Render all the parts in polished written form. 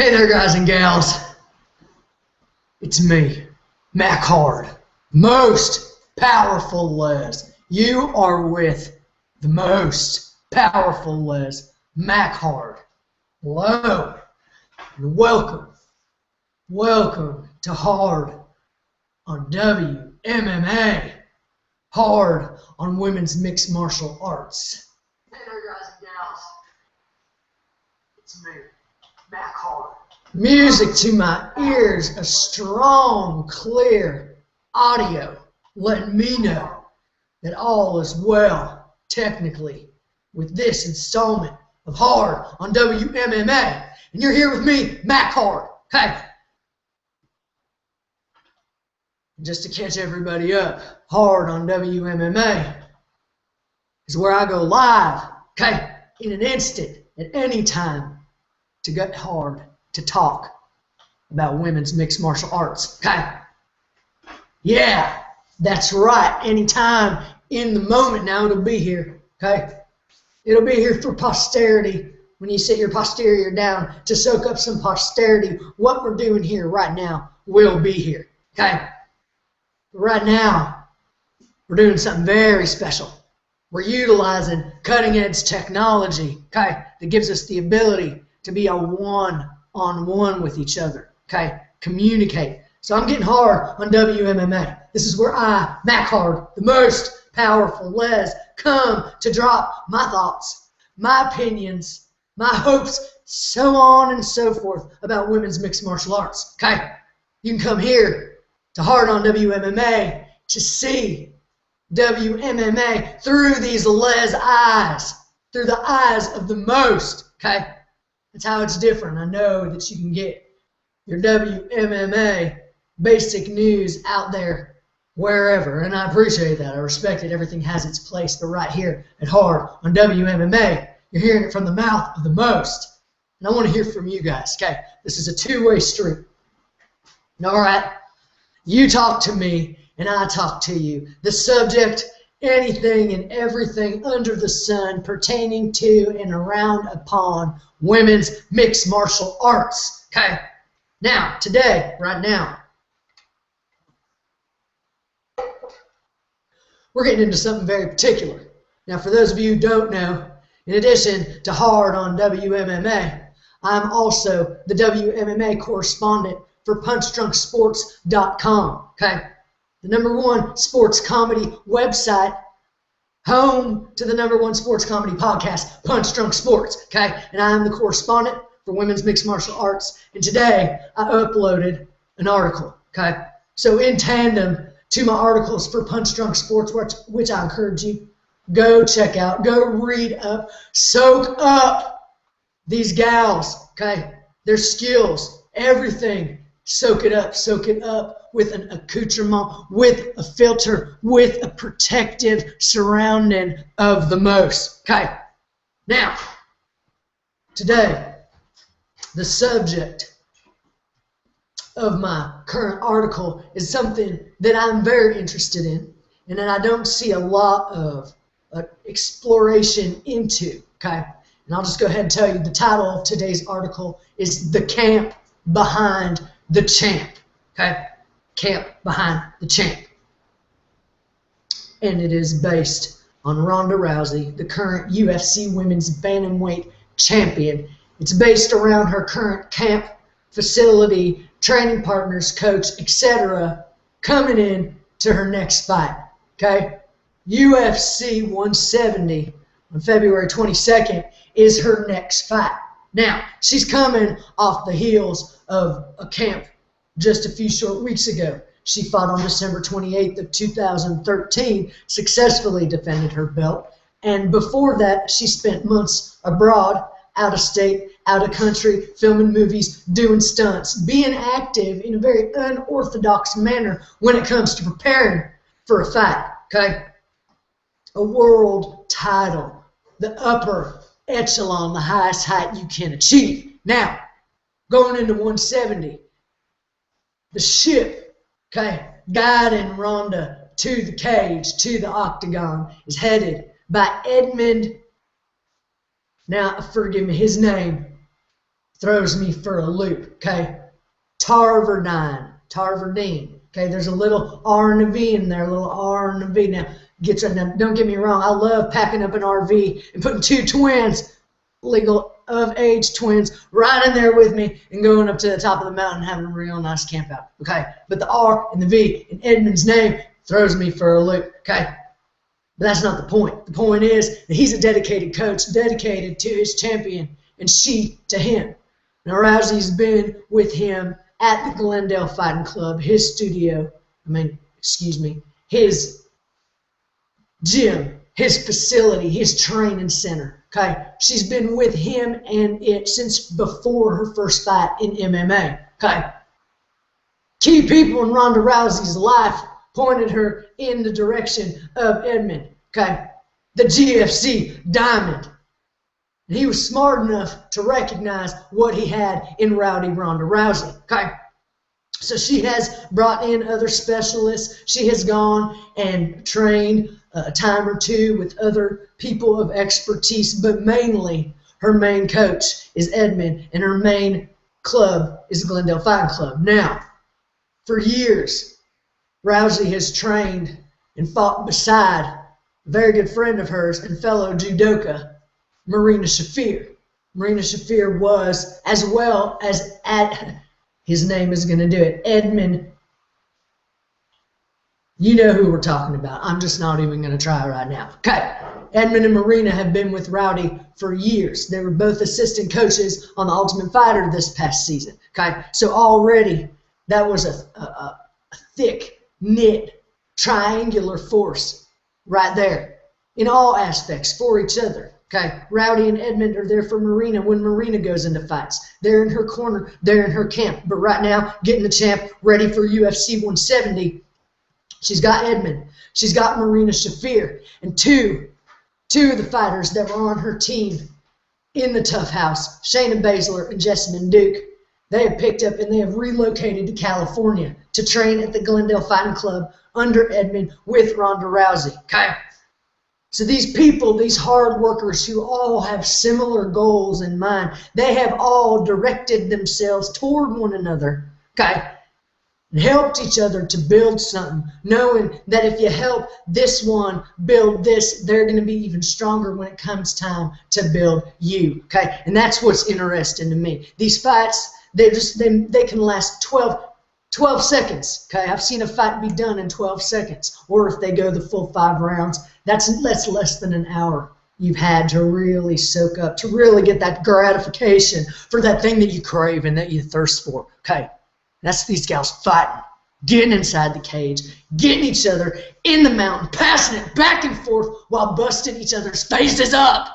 Hey there, guys and gals. It's me, Mac Harde, most powerful Les. You are with the most powerful Les, Mac Harde. Hello, and welcome to Harde on WMMA, Harde on women's mixed martial arts. Hey there, guys and gals. It's me, Mac Harde. Music to my ears, a strong, clear audio letting me know that all is well, technically, with this installment of Harde on WMMA. And you're here with me, Mac Harde. Hey! Just to catch everybody up, Harde on WMMA is where I go live, okay, in an instant, at any time, to get hard to talk about women's mixed martial arts, okay? Yeah, that's right. Anytime in the moment now, it'll be here, okay? It'll be here for posterity. When you sit your posterior down to soak up some posterity, what we're doing here right now will be here, okay? Right now, we're doing something very special. We're utilizing cutting-edge technology, okay, that gives us the ability to be a one-on-one with each other, okay? Communicate. So I'm getting hard on WMMA. This is where I, Mac Harde, the most powerful Les, come to drop my thoughts, my opinions, my hopes, so on and so forth about women's mixed martial arts, okay? You can come here to Harde on WMMA to see WMMA through these Les eyes, through the eyes of the most, okay? That's how it's different. I know that you can get your WMMA basic news out there wherever, and I appreciate that. I respect it. Everything has its place, but right here at Harde on WMMA, you're hearing it from the mouth of the most. And I want to hear from you guys, okay? This is a two-way street. All right? You talk to me, and I talk to you. The subject, anything and everything under the sun pertaining to and around upon women's mixed martial arts. Okay? Now, today, right now, we're getting into something very particular. Now, for those of you who don't know, in addition to Harde on WMMA, I'm also the WMMA correspondent for PunchDrunkSports.com. Okay? The #1 sports comedy website, home to the #1 sports comedy podcast, Punch Drunk Sports, okay? And I am the correspondent for women's mixed martial arts. And today, I uploaded an article, okay? So in tandem to my articles for Punch Drunk Sports, which I encourage you, go check out, go read up, soak up these gals, okay? Their skills, everything. Soak it up with an accoutrement, with a filter, with a protective surrounding of the most. Okay, now, today, the subject of my current article is something that I'm very interested in and that I don't see a lot of exploration into, okay? And I'll just go ahead and tell you the title of today's article is The Camp Behind the Champ, okay? Camp Behind the Champ. And it is based on Ronda Rousey, the current UFC women's bantamweight champion. It's based around her current camp, facility, training partners, coach, etc. coming in to her next fight, okay? UFC 170 on February 22nd is her next fight. Now, she's coming off the heels of a camp just a few short weeks ago. She fought on December 28th of 2013, successfully defended her belt, and before that, she spent months abroad, out of state, out of country, filming movies, doing stunts, being active in a very unorthodox manner when it comes to preparing for a fight, okay? A world title, the upper echelon, the highest height you can achieve. Now, going into 170, the ship, okay, guiding Ronda to the cage, to the octagon, is headed by Edmund, now forgive me, his name throws me for a loop, okay? Tarverdine, okay? There's a little R and a V in there, a little R and a V. Now, don't get me wrong, I love packing up an RV and putting two twins, legal of age twins, right in there with me and going up to the top of the mountain having a real nice camp out, okay? But the R and the V in Edmund's name throws me for a loop, okay? But that's not the point. The point is that he's a dedicated coach, dedicated to his champion, and she to him. Now, Rousey's been with him at the Glendale Fighting Club, his his gym, his facility, his training center, okay? She's been with him and it since before her first fight in MMA, okay? Key people in Ronda Rousey's life pointed her in the direction of Edmund, okay? The GFC Diamond. And he was smart enough to recognize what he had in Rowdy Ronda Rousey, okay? So she has brought in other specialists. She has gone and trained a time or two with other people of expertise, but mainly her main coach is Edmund and her main club is the Glendale Fighting Club. Now, for years, Rousey has trained and fought beside a very good friend of hers and fellow judoka, Marina Shafir. Marina Shafir was, as well as his name is going to do it, Edmund. You know who we're talking about. I'm just not even going to try right now. Okay. Edmund and Marina have been with Rowdy for years. They were both assistant coaches on The Ultimate Fighter this past season. Okay. So already that was a thick-knit triangular force right there in all aspects for each other. Okay, Rowdy and Edmund are there for Marina when Marina goes into fights. They're in her corner, they're in her camp. But right now, getting the champ ready for UFC 170, she's got Edmund, she's got Marina Shafir, and two of the fighters that were on her team in the Tough House, Shayna Baszler and Jessamine Duke, they have picked up and they have relocated to California to train at the Glendale Fighting Club under Edmund with Ronda Rousey. Okay. So these people, these hard workers who all have similar goals in mind, they have all directed themselves toward one another, okay, and helped each other to build something, knowing that if you help this one build this, they're going to be even stronger when it comes time to build you, okay? And that's what's interesting to me. These fights, they can last 12 seconds, okay? I've seen a fight be done in 12 seconds, or if they go the full 5 rounds, that's less than an hour you've had to really soak up, to really get that gratification for that thing that you crave and that you thirst for, okay? That's these gals fighting, getting inside the cage, getting each other in the mountain, passing it back and forth while busting each other's faces up.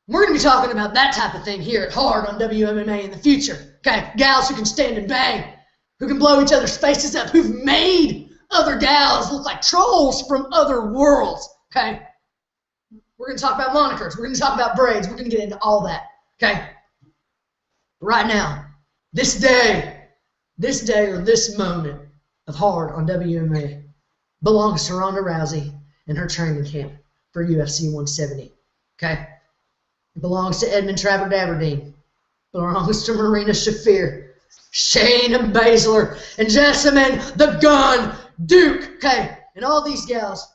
We're going to be talking about that type of thing here at Harde on WMMA in the future. Okay, gals who can stand and bang, who can blow each other's faces up, who've made other gals look like trolls from other worlds. Okay, we're going to talk about monikers. We're going to talk about braids. We're going to get into all that. Okay, right now, this day or this moment of Harde on WMMA belongs to Ronda Rousey and her training camp for UFC 170. Okay. It belongs to Edmund Traverdaberdine. Belongs to Marina Shafir, Shayna Baszler, and Jessamine the Gun Duke. Okay, and all these gals,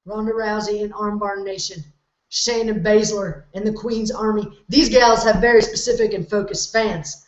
Ronda Rousey and Armbar Nation, Shayna Baszler and the Queen's Army. These gals have very specific and focused fans.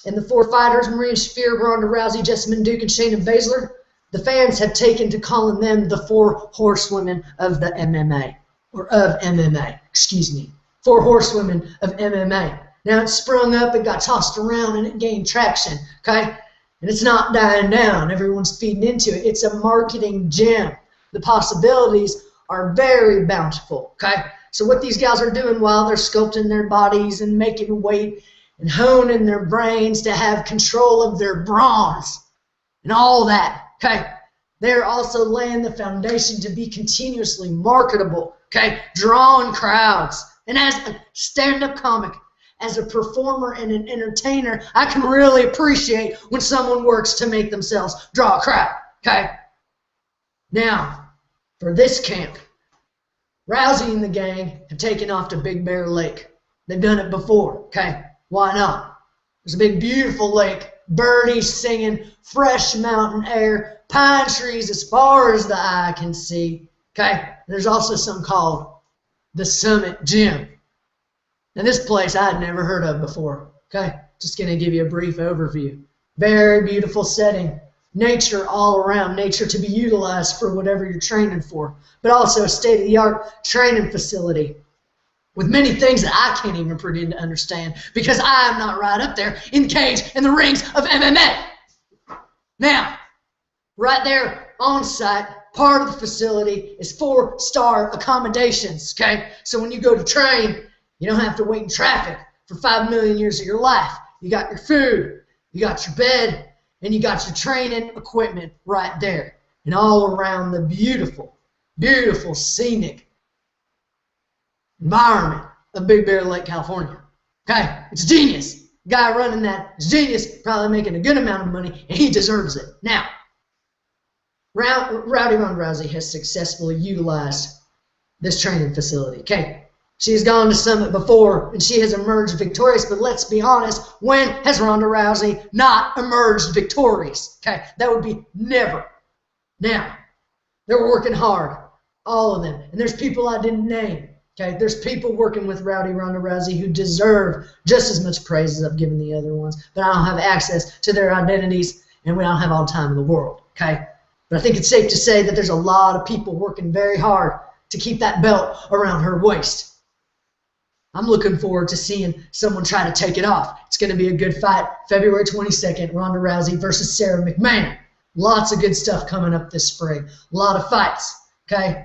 And the 4 fighters, Marina Shafir, Ronda Rousey, Jessamine Duke, and Shayna Baszler, the fans have taken to calling them the 4 horsewomen of the MMA, or of MMA, excuse me. 4 horsewomen of MMA. Now it's sprung up, it got tossed around, and it gained traction, okay? And it's not dying down. Everyone's feeding into it. It's a marketing gem. The possibilities are very bountiful, okay? So what these gals are doing while they're sculpting their bodies and making weight and honing their brains to have control of their brawns and all that, okay? They're also laying the foundation to be continuously marketable, okay? Drawing crowds. And as a stand-up comic, as a performer and an entertainer, I can really appreciate when someone works to make themselves draw a crowd, okay? Now, for this camp, Rousey and the gang have taken off to Big Bear Lake. They've done it before, okay? Why not? There's a big, beautiful lake, birdies singing, fresh mountain air, pine trees as far as the eye can see, okay? There's also something called the Summit Gym. Now, this place I had never heard of before, okay? Just going to give you a brief overview. Very beautiful setting. Nature all around. Nature to be utilized for whatever you're training for. But also a state-of-the-art training facility with many things that I can't even pretend to understand because I am not right up there in the cage and the rings of MMA. Now, right there on site, part of the facility is 4-star accommodations, okay? So when you go to train, you don't have to wait in traffic for 5 million years of your life. You got your food, you got your bed, and you got your training equipment right there. And all around the beautiful, beautiful scenic environment of Big Bear Lake, California. Okay? It's genius. The guy running that is genius, probably making a good amount of money, and he deserves it. Now, Rowdy Ronda Rousey has successfully utilized this training facility. Okay? She's gone to Summit before, and she has emerged victorious, but let's be honest, when has Ronda Rousey not emerged victorious? Okay? That would be never. Now, they're working hard, all of them, and there's people I didn't name. Okay, there's people working with Rowdy Ronda Rousey who deserve just as much praise as I've given the other ones, but I don't have access to their identities, and we don't have all the time in the world, okay? But I think it's safe to say that there's a lot of people working very hard to keep that belt around her waist. I'm looking forward to seeing someone try to take it off. It's going to be a good fight, February 22nd, Ronda Rousey versus Sarah McMahon. Lots of good stuff coming up this spring. A lot of fights, okay?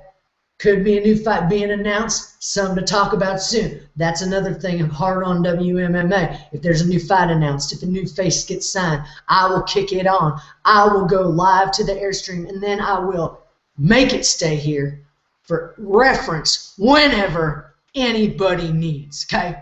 Could be a new fight being announced, some to talk about soon. That's another thing of Harde on WMMA. If there's a new fight announced, if a new face gets signed, I will kick it on. I will go live to the Airstream, and then I will make it stay here for reference whenever anybody needs, okay?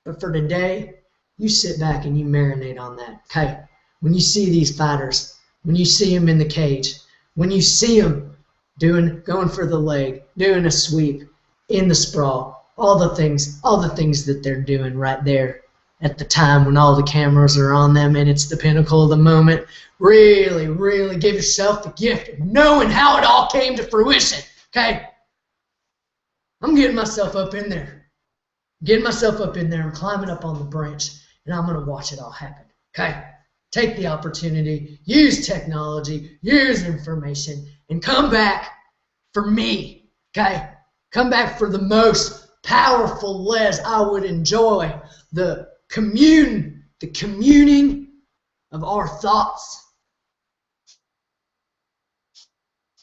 But for today, you sit back and you marinate on that, okay? When you see these fighters, when you see them in the cage, when you see them going for the leg, doing a sweep, in the sprawl, all the things that they're doing right there at the time when all the cameras are on them and it's the pinnacle of the moment. Really, really give yourself the gift of knowing how it all came to fruition, okay? I'm getting myself up in there. I'm climbing up on the branch, and I'm going to watch it all happen, okay? Take the opportunity, use technology, use information, and come back for me, okay? Come back for the most powerful Les I would enjoy, the communing of our thoughts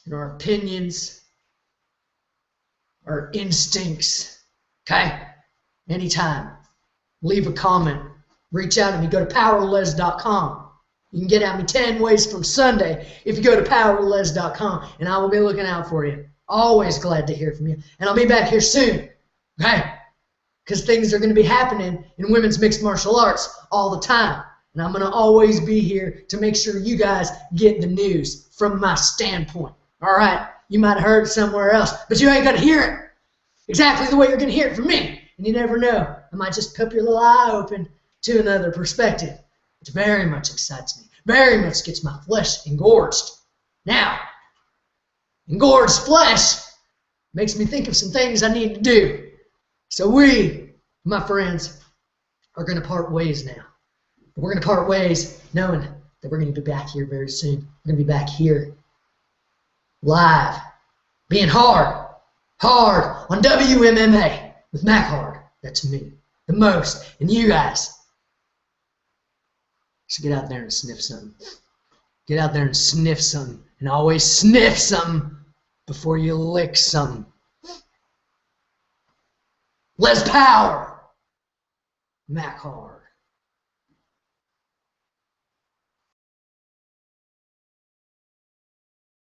and our opinions, our instincts, okay? Anytime. Leave a comment. Reach out to me. Go to powerles.com. You can get at me 10 ways from Sunday if you go to powerles.com, and I will be looking out for you. Always glad to hear from you. And I'll be back here soon, okay? Because things are going to be happening in women's mixed martial arts all the time. And I'm going to always be here to make sure you guys get the news from my standpoint. All right? You might have heard it somewhere else, but you ain't going to hear it exactly the way you're going to hear it from me. And you never know. I might just pop your little eye open to another perspective, which very much excites me, very much gets my flesh engorged. Now, engorged flesh makes me think of some things I need to do. So we, my friends, are going to part ways now. We're going to part ways knowing that we're going to be back here very soon. We're going to be back here live, being hard on WMMA with Mac Hard. That's me, the most, and you guys. So get out there and sniff something. Get out there and sniff something. And always sniff something before you lick something. Less power. Mac Hard.